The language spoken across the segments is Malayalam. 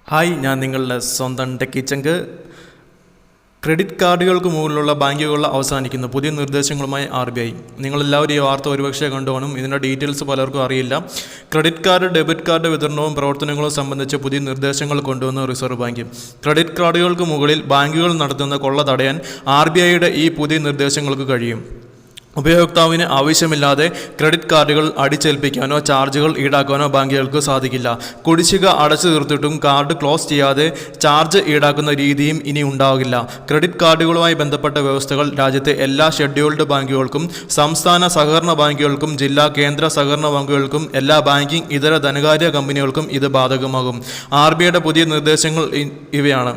ഹായ്, ഞാൻ നിങ്ങളുടെ സ്വന്തം ടെക്കിച്ചങ്ക്. ക്രെഡിറ്റ് കാർഡുകൾക്ക് മുകളിലുള്ള ബാങ്കുകൾ അവസാനിക്കുന്നു. പുതിയ നിർദ്ദേശങ്ങളുമായി RBI. നിങ്ങളെല്ലാവരും ഈ വാർത്ത ഒരുപക്ഷെ കണ്ടുപോകണം. ഇതിൻ്റെ ഡീറ്റെയിൽസ് പലർക്കും അറിയില്ല. ക്രെഡിറ്റ് കാർഡ്, ഡെബിറ്റ് കാർഡ് വിതരണവും പ്രവർത്തനങ്ങളും സംബന്ധിച്ച് പുതിയ നിർദ്ദേശങ്ങൾ കൊണ്ടുവന്ന റിസർവ് ബാങ്ക്. ക്രെഡിറ്റ് കാർഡുകൾക്ക് മുകളിൽ ബാങ്കുകൾ നടത്തുന്ന കൊള്ള തടയാൻ RBIയുടെ ഈ പുതിയ നിർദ്ദേശങ്ങൾക്ക് കഴിയും. ഉപയോക്താവിന് ആവശ്യമില്ലാതെ ക്രെഡിറ്റ് കാർഡുകൾ അടിച്ചേൽപ്പിക്കാനോ ചാർജുകൾ ഈടാക്കാനോ ബാങ്കുകൾക്ക് സാധിക്കില്ല. കുടിശ്ശിക അടച്ചു തീർത്തിട്ടും കാർഡ് ക്ലോസ് ചെയ്യാതെ ചാർജ് ഈടാക്കുന്ന രീതിയും ഇനി ഉണ്ടാകില്ല. ക്രെഡിറ്റ് കാർഡുകളുമായി ബന്ധപ്പെട്ട വ്യവസ്ഥകൾ രാജ്യത്തെ എല്ലാ ഷെഡ്യൂൾഡ് ബാങ്കുകൾക്കും, സംസ്ഥാന സഹകരണ ബാങ്കുകൾക്കും, ജില്ലാ കേന്ദ്ര സഹകരണ ബാങ്കുകൾക്കും, എല്ലാ ബാങ്കിംഗ് ഇതര ധനകാര്യ കമ്പനികൾക്കും ഇത് ബാധകമാകും. RBIയുടെ പുതിയ നിർദ്ദേശങ്ങൾ ഇവയാണ്.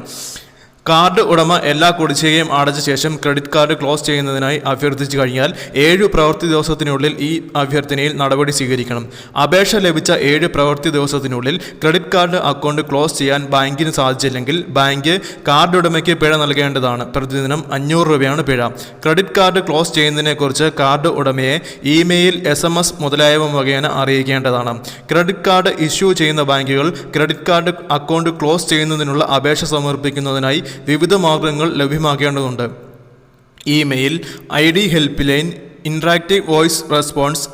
കാർഡ് ഉടമ എല്ലാ കുടിശ്ശികയും അടച്ച ശേഷം ക്രെഡിറ്റ് കാർഡ് ക്ലോസ് ചെയ്യുന്നതിനായി അഭ്യർത്ഥിച്ചു കഴിഞ്ഞാൽ 7 പ്രവൃത്തി ദിവസത്തിനുള്ളിൽ ഈ അഭ്യർത്ഥനയിൽ നടപടി സ്വീകരിക്കണം. അപേക്ഷ ലഭിച്ച 7 പ്രവൃത്തി ദിവസത്തിനുള്ളിൽ ക്രെഡിറ്റ് കാർഡ് അക്കൗണ്ട് ക്ലോസ് ചെയ്യാൻ ബാങ്കിന് സാധിച്ചില്ലെങ്കിൽ ബാങ്ക് കാർഡ് ഉടമയ്ക്ക് പിഴ നൽകേണ്ടതാണ്. പ്രതിദിനം 500 രൂപയാണ് പിഴ. ക്രെഡിറ്റ് കാർഡ് ക്ലോസ് ചെയ്യുന്നതിനെക്കുറിച്ച് കാർഡ് ഉടമയെ ഇമെയിൽ, SMS മുതലായവ മുഖേന അറിയിക്കേണ്ടതാണ്. ക്രെഡിറ്റ് കാർഡ് ഇഷ്യൂ ചെയ്യുന്ന ബാങ്കുകൾ ക്രെഡിറ്റ് കാർഡ് അക്കൗണ്ട് ക്ലോസ് ചെയ്യുന്നതിനുള്ള അപേക്ഷ സമർപ്പിക്കുന്നതിനായി വിവിധ മാർഗങ്ങൾ ലഭ്യമാക്കേണ്ടതുണ്ട്. Email, ID helpline, interactive voice response,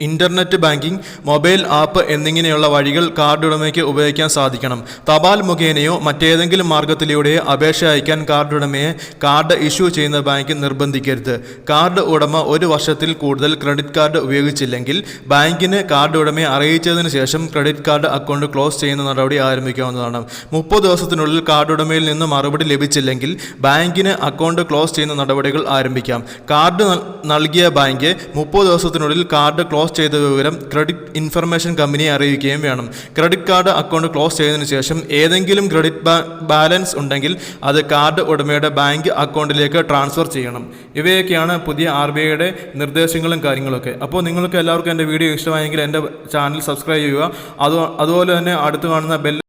internet banking, mobile app എന്നിങ്ങനെയുള്ള വഴികൾ കാർഡ് ഉടമയ്ക്ക് ഉപയോഗിക്കാൻ സാധിക്കണം. തപാൽ മുഖേനയോ മറ്റേതെങ്കിലും മാർഗത്തിലൂടെയോ അപേക്ഷ അയക്കാൻ കാർഡ് ഉടമയെ കാർഡ് ഇഷ്യൂ ചെയ്യുന്ന ബാങ്ക് നിർബന്ധിക്കരുത്. കാർഡ് ഉടമ 1 വർഷത്തിൽ കൂടുതൽ ക്രെഡിറ്റ് കാർഡ് ഉപയോഗിച്ചില്ലെങ്കിൽ ബാങ്കിന് കാർഡ് ഉടമയെ അറിയിച്ചതിന് ശേഷം ക്രെഡിറ്റ് കാർഡ് അക്കൗണ്ട് ക്ലോസ് ചെയ്യുന്ന നടപടി ആരംഭിക്കാവുന്നതാണ്. 30 ദിവസത്തിനുള്ളിൽ കാർഡ് ഉടമയിൽ നിന്ന് മറുപടി ലഭിച്ചില്ലെങ്കിൽ ബാങ്കിന് അക്കൗണ്ട് ക്ലോസ് ചെയ്യുന്ന നടപടികൾ ആരംഭിക്കാം. കാർഡ് നൽകിയ ബാങ്ക് 30 ദിവസത്തിനുള്ളിൽ കാർഡ് ക്ലോസ് ചെയ്ത വിവരം ക്രെഡിറ്റ് ഇൻഫർമേഷൻ കമ്പനിയെ അറിയിക്കുകയും വേണം. ക്രെഡിറ്റ് കാർഡ് അക്കൗണ്ട് ക്ലോസ് ചെയ്തതിനു ശേഷം ഏതെങ്കിലും ക്രെഡിറ്റ് ബാലൻസ് ഉണ്ടെങ്കിൽ അത് കാർഡ് ഉടമയുടെ ബാങ്ക് അക്കൗണ്ടിലേക്ക് ട്രാൻസ്ഫർ ചെയ്യണം. ഇവയൊക്കെയാണ് പുതിയ RBIയുടെ നിർദ്ദേശങ്ങളും കാര്യങ്ങളൊക്കെ. അപ്പോൾ നിങ്ങൾക്ക് എല്ലാവർക്കും എൻ്റെ വീഡിയോ ഇഷ്ടമായെങ്കിൽ എൻ്റെ ചാനൽ സബ്സ്ക്രൈബ് ചെയ്യുക. അതുപോലെ തന്നെ അടുത്ത് കാണുന്ന ബെൽ